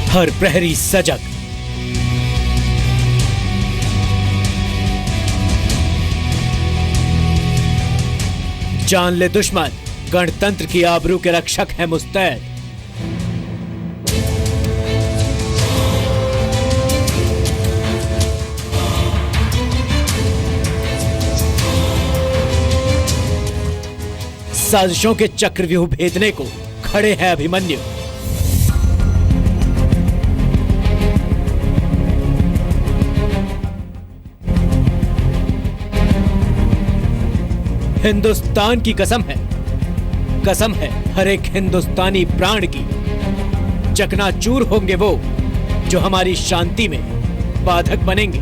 हर प्रहरी सजग, जान ले दुश्मन, गणतंत्र की आबरू के रक्षक है मुस्तैद। साजिशों के चक्रव्यूह भेदने को खड़े हैं अभिमन्यु। हिंदुस्तान की कसम है हर एक हिंदुस्तानी प्राण की। चकनाचूर होंगे वो जो हमारी शांति में बाधक बनेंगे।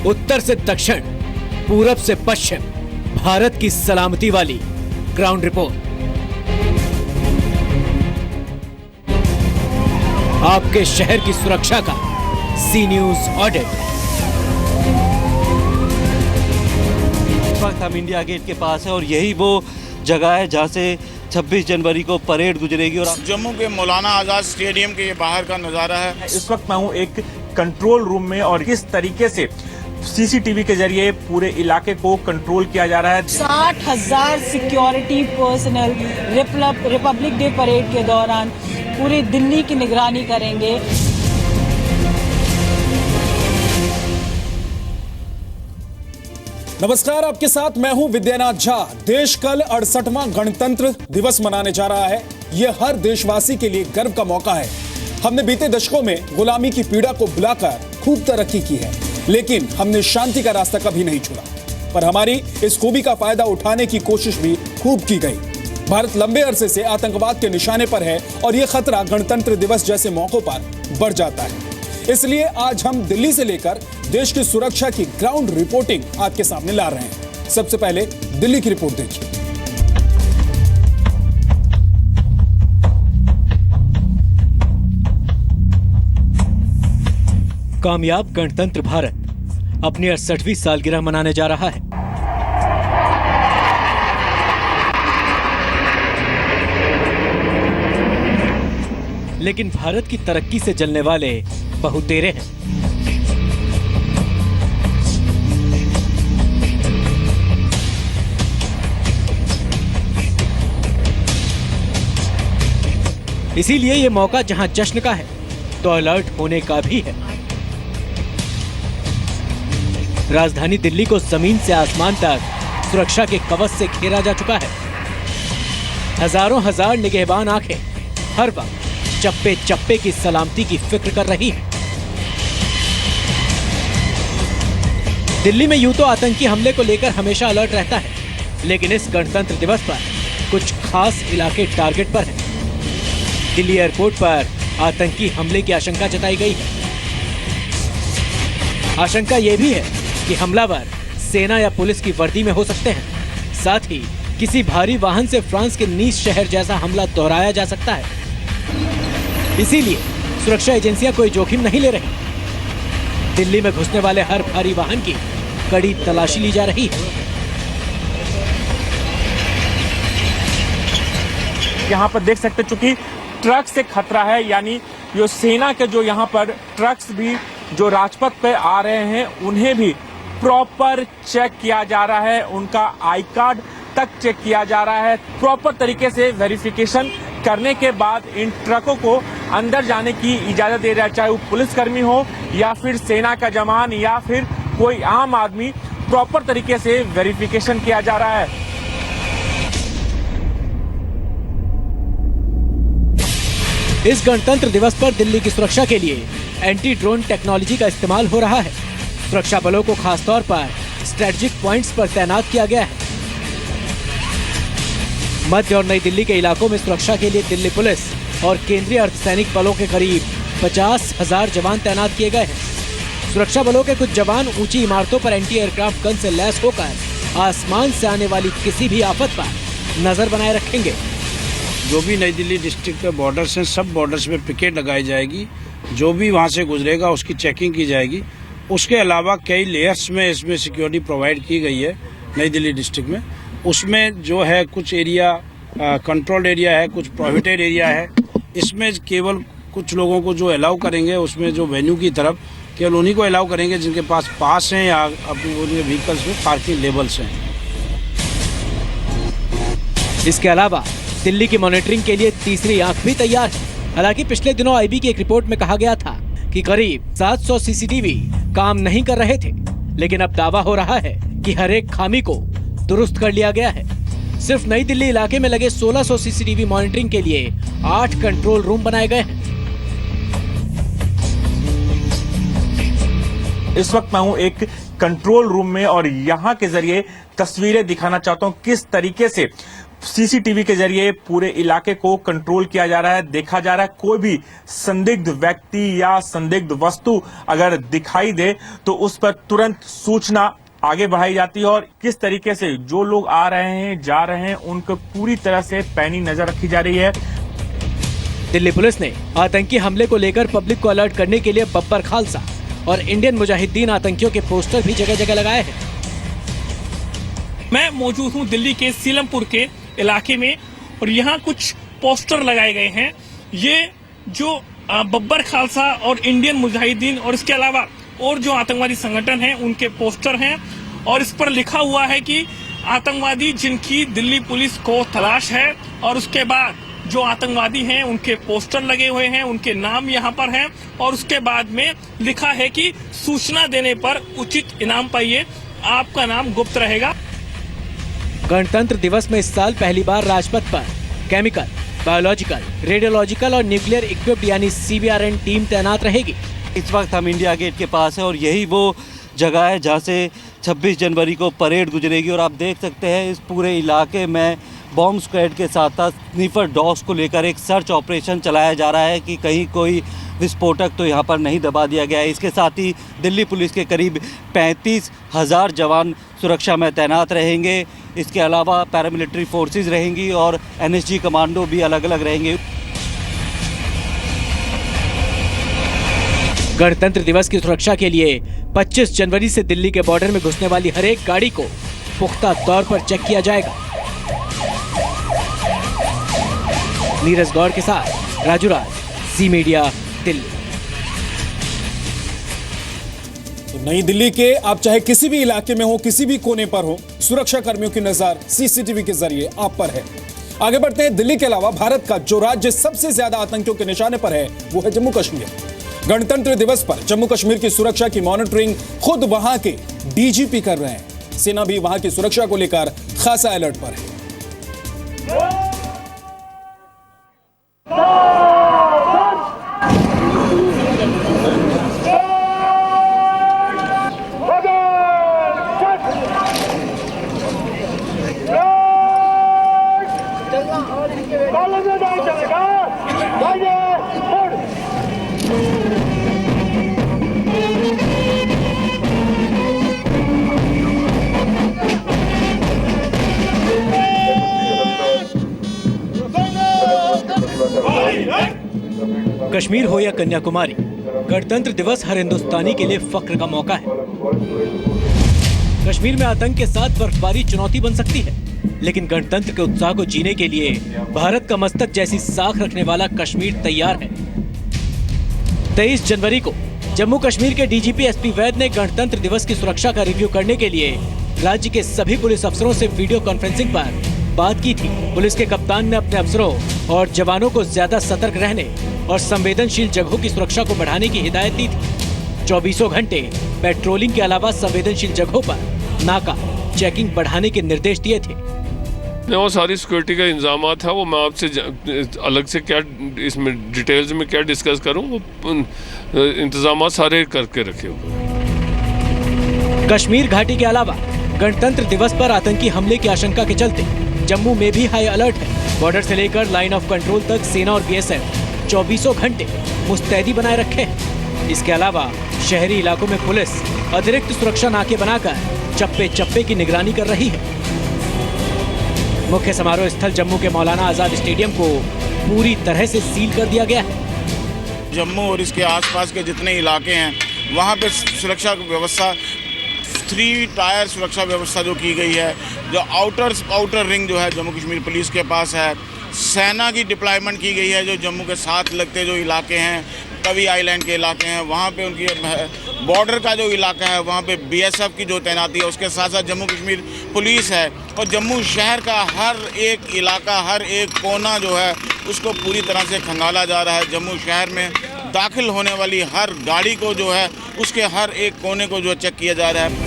उत्तर से दक्षिण, पूरब से पश्चिम, भारत की सलामती वाली ग्राउंड रिपोर्ट। आपके शहर की सुरक्षा का सी न्यूज ऑडिट। इस वक्त हम इंडिया गेट के पास है और यही वो जगह है जहां से 26 जनवरी को परेड गुजरेगी। और जम्मू के मौलाना आजाद स्टेडियम के बाहर का नजारा है। इस वक्त मैं हूं एक कंट्रोल रूम में और किस तरीके से सीसीटीवी के जरिए पूरे इलाके को कंट्रोल किया जा रहा है। 60,000 security personal Republic day parade के दौरान पूरी दिल्ली की निगरानी करेंगे। नमस्कार, आपके साथ मैं हूं विद्यानाथ झा। देश कल 68वां गणतंत्र दिवस मनाने जा रहा है। यह हर देशवासी के लिए गर्व का मौका है। हमने बीते दशकों में गुलामी की पीड़ा को भुलाकर खूब तरक्की की है, लेकिन हमने शांति का रास्ता कभी नहीं छोड़ा। पर हमारी इस खूबी का फायदा उठाने की कोशिश भी खूब की गई। भारत लंबे अरसे से आतंकवाद के निशाने पर है और यह खतरा गणतंत्र दिवस जैसे मौकों पर बढ़ जाता है। इसलिए आज हम दिल्ली से लेकर देश की सुरक्षा की ग्राउंड रिपोर्टिंग आपके सामने ला रहे हैं। सबसे पहले दिल्ली की रिपोर्ट देखिए। कामयाब गणतंत्र भारत अपनी 68वीं सालगिरह मनाने जा रहा है। लेकिन भारत की तरक्की से जलने वाले बहुतेरे हैं। इसीलिए ये मौका जहां जश्न का है तो अलर्ट होने का भी है। राजधानी दिल्ली को जमीन से आसमान तक सुरक्षा के कवच से घेरा जा चुका है। हजारों हजार निगहबान आंखें हर वक्त चप्पे चप्पे की सलामती की फिक्र कर रही है। दिल्ली में यूं तो आतंकी हमले को लेकर हमेशा अलर्ट रहता है, लेकिन इस गणतंत्र दिवस पर कुछ खास इलाके टारगेट पर हैं। दिल्ली एयरपोर्ट पर आतंकी हमले की आशंका जताई गई है। आशंका यह भी है कि हमलावर सेना या पुलिस की वर्दी में हो सकते हैं। साथ ही किसी भारी वाहन से फ्रांस के नीस शहर जैसा हमला दोहराया जा सकता है। इसीलिए सुरक्षा एजेंसियां कोई जोखिम नहीं ले रही। दिल्ली में घुसने वाले हर भारी वाहन की कड़ी तलाशी ली जा रही है। यहाँ पर देख सकते, चूंकि ट्रक से खतरा है, यानी जो सेना के जो यहाँ पर ट्रक्स भी जो राजपथ पे आ रहे हैं उन्हें भी प्रॉपर चेक किया जा रहा है। उनका आई कार्ड तक चेक किया जा रहा है। प्रॉपर तरीके से वेरिफिकेशन करने के बाद इन ट्रकों को अंदर जाने की इजाजत दे रहा है, चाहे वो पुलिसकर्मी हो या फिर सेना का जवान या फिर कोई आम आदमी। प्रॉपर तरीके से वेरिफिकेशन किया जा रहा है। इस गणतंत्र दिवस पर दिल्ली की सुरक्षा के लिए एंटी ड्रोन टेक्नोलॉजी का इस्तेमाल हो रहा है। सुरक्षा बलों को खासतौर पर स्ट्रेटेजिक पॉइंट्स पर तैनात किया गया है। मध्य और नई दिल्ली के इलाकों में सुरक्षा के लिए दिल्ली पुलिस और केंद्रीय अर्धसैनिक बलों के करीब 50,000 जवान तैनात किए गए हैं। सुरक्षा बलों के कुछ जवान ऊंची इमारतों पर एंटी एयरक्राफ्ट गन से लैस होकर आसमान से आने वाली किसी भी आफत पर नजर बनाए रखेंगे। जो भी नई दिल्ली डिस्ट्रिक्ट के बॉर्डर्स हैं, सब बॉर्डर्स पे पिकेट लगाई जाएगी। जो भी वहां से गुजरेगा उसकी चेकिंग की जाएगी। उसके अलावा कई लेयर्स में इसमें सिक्योरिटी प्रोवाइड की गई है नई दिल्ली डिस्ट्रिक्ट में। उसमें जो है कुछ एरिया कंट्रोल्ड एरिया है, कुछ प्रोहिबिटेड एरिया है। इसमें केवल कुछ लोगों को जो अलाउ करेंगे, उसमें जो वेन्यू की तरफ केवल उन्हीं को अलाउ करेंगे जिनके पास पास हैं या अपने व्हीकल्स में पार्किंग लेवल्स हैं। इसके अलावा दिल्ली की मॉनिटरिंग के लिए तीसरी आंख भी तैयार है। हालांकि पिछले दिनों आईबी की एक रिपोर्ट में कहा गया था कि करीब 700 सीसीटीवी काम नहीं कर रहे थे, लेकिन अब दावा हो रहा है कि हर एक खामी को दुरुस्त कर लिया गया है। सिर्फ नई दिल्ली इलाके में लगे 1600 सीसीटीवी मॉनिटरिंग के लिए 8 कंट्रोल रूम बनाए गए हैं। इस वक्त मैं हूं एक कंट्रोल रूम में और यहां के जरिए तस्वीरें दिखाना चाहता हूं किस तरीके से सीसीटीवी के जरिए पूरे इलाके को कंट्रोल किया जा रहा है, देखा जा रहा है। कोई भी संदिग्ध व्यक्ति या संदिग्ध वस्तु अगर दिखाई दे तो उस पर तुरंत सूचना आगे बढ़ाई जाती है और किस तरीके से जो लोग आ रहे हैं, जा रहे हैं, उनको पूरी तरह से पैनी नजर रखी जा रही है। दिल्ली पुलिस ने आतंकी हमले को लेकर पब्लिक को अलर्ट करने के लिए बब्बर खालसा और इंडियन मुजाहिदीन आतंकियों के पोस्टर भी जगह जगह लगाए हैं। मैं मौजूद हूं दिल्ली के सीलमपुर के इलाके में और यहाँ कुछ पोस्टर लगाए गए हैं। ये जो बब्बर खालसा और इंडियन मुजाहिदीन और इसके अलावा और जो आतंकवादी संगठन हैं उनके पोस्टर हैं और इस पर लिखा हुआ है कि आतंकवादी जिनकी दिल्ली पुलिस को तलाश है, और उसके बाद जो आतंकवादी हैं उनके पोस्टर लगे हुए हैं, उनके नाम यहाँ पर हैं और उसके बाद में लिखा है कि सूचना देने पर उचित इनाम पाइए, आपका नाम गुप्त रहेगा। गणतंत्र दिवस में इस साल पहली बार राजपथ पर केमिकल, बायोलॉजिकल, रेडियोलॉजिकल और न्यूक्लियर इक्विप्ड यानी CBRN टीम तैनात रहेगी। इस वक्त हम इंडिया गेट के पास है और यही वो जगह है जहाँ से 26 जनवरी को परेड गुजरेगी। और आप देख सकते हैं इस पूरे इलाके में बॉम्ब स्क्वाड के साथ साथ स्नीफर डॉग्स को लेकर एक सर्च ऑपरेशन चलाया जा रहा है कि कहीं कोई विस्फोटक तो यहाँ पर नहीं दबा दिया गया है। इसके साथ ही दिल्ली पुलिस के करीब 35,000 जवान सुरक्षा में तैनात रहेंगे। इसके अलावा पैरामिलिट्री फोर्सेस रहेंगी और NSG कमांडो भी अलग अलग रहेंगे। गणतंत्र दिवस की सुरक्षा के लिए 25 जनवरी से दिल्ली के बॉर्डर में घुसने वाली हर एक गाड़ी को पुख्ता तौर पर चेक किया जाएगा। नीरज गौर के साथ राजू राज, जी मीडिया, दिल्ली। तो नई दिल्ली के आप चाहे किसी भी इलाके में हो, किसी भी कोने पर हो, सुरक्षा कर्मियों की नजर CCTV के जरिए आप पर है। आगे बढ़ते हैं। दिल्ली के अलावा भारत का जो राज्य सबसे ज्यादा आतंकियों के निशाने पर है वो है जम्मू कश्मीर। गणतंत्र दिवस पर जम्मू कश्मीर की सुरक्षा की मॉनिटरिंग खुद वहां के DGP कर रहे हैं। सेना भी वहां की सुरक्षा को लेकर खासा अलर्ट पर है। कश्मीर हो या कन्याकुमारी, गणतंत्र दिवस हर हिंदुस्तानी के लिए फख्र का मौका है। कश्मीर में आतंक के साथ बर्फबारी चुनौती बन सकती है, लेकिन गणतंत्र के उत्साह को जीने के लिए भारत का मस्तक जैसी साख रखने वाला कश्मीर तैयार है। 23 जनवरी को जम्मू कश्मीर के DGP SP वैद ने गणतंत्र दिवस की सुरक्षा का रिव्यू करने के लिए राज्य के सभी पुलिस अफसरों से वीडियो कॉन्फ्रेंसिंग पर बात की थी। पुलिस के कप्तान ने अपने अफसरों और जवानों को ज्यादा सतर्क रहने और संवेदनशील जगहों की सुरक्षा को बढ़ाने की हिदायत दी थी। 24 घंटे पेट्रोलिंग के अलावा संवेदनशील जगहों पर नाका चेकिंग बढ़ाने के निर्देश दिए थे। वो सारी सिक्योरिटी का इंतजाम था, वो मैं आपसे अलग से क्या इसमें डिटेल्स में क्या डिस्कस करूं, वो इंतजाम सारे करके रखे हुए। कश्मीर घाटी के अलावा गणतंत्र दिवस पर आतंकी हमले की आशंका के चलते जम्मू में भी हाई अलर्ट है। बॉर्डर से लेकर लाइन ऑफ कंट्रोल तक सेना और बीएसएफ 24 घंटे मुस्तैदी बनाए रखे हैं। इसके अलावा शहरी इलाकों में पुलिस अतिरिक्त सुरक्षा नाके बनाकर चप्पे चप्पे की निगरानी कर रही है। मुख्य समारोह स्थल जम्मू के मौलाना आजाद स्टेडियम को पूरी तरह से सील कर दिया गया है। जम्मू और इसके आसपास के जितने इलाके हैं वहाँ पे सुरक्षा व्यवस्था 3 टायर सुरक्षा व्यवस्था जो की गई है, जो आउटर रिंग जो है जम्मू कश्मीर पुलिस के पास है, सेना की डिप्लॉयमेंट की गई है। जो जम्मू के साथ लगते जो इलाके हैं, तवी आइलैंड के इलाके हैं, वहाँ पे उनकी बॉर्डर का जो इलाका है वहाँ पे बीएसएफ की जो तैनाती है, उसके साथ साथ जम्मू कश्मीर पुलिस है। और जम्मू शहर का हर एक इलाका, हर एक कोना जो है उसको पूरी तरह से खंगाला जा रहा है। जम्मू शहर में दाखिल होने वाली हर गाड़ी को जो है उसके हर एक कोने को जो चेक किया जा रहा है।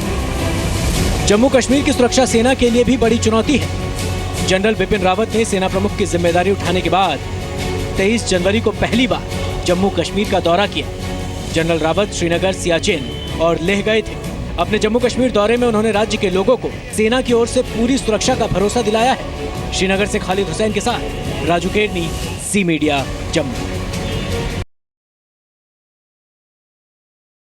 जम्मू कश्मीर की सुरक्षा सेना के लिए भी बड़ी चुनौती है। जनरल बिपिन रावत ने सेना प्रमुख की जिम्मेदारी उठाने के बाद 23 जनवरी को पहली बार जम्मू कश्मीर का दौरा किया। जनरल रावत श्रीनगर, सियाचिन और लेह गए थे। अपने जम्मू कश्मीर दौरे में उन्होंने राज्य के लोगों को सेना की ओर से पूरी सुरक्षा का भरोसा दिलाया है। श्रीनगर से खालिद हुसैन के साथ राजू केरनी, सी मीडिया, जम्मू।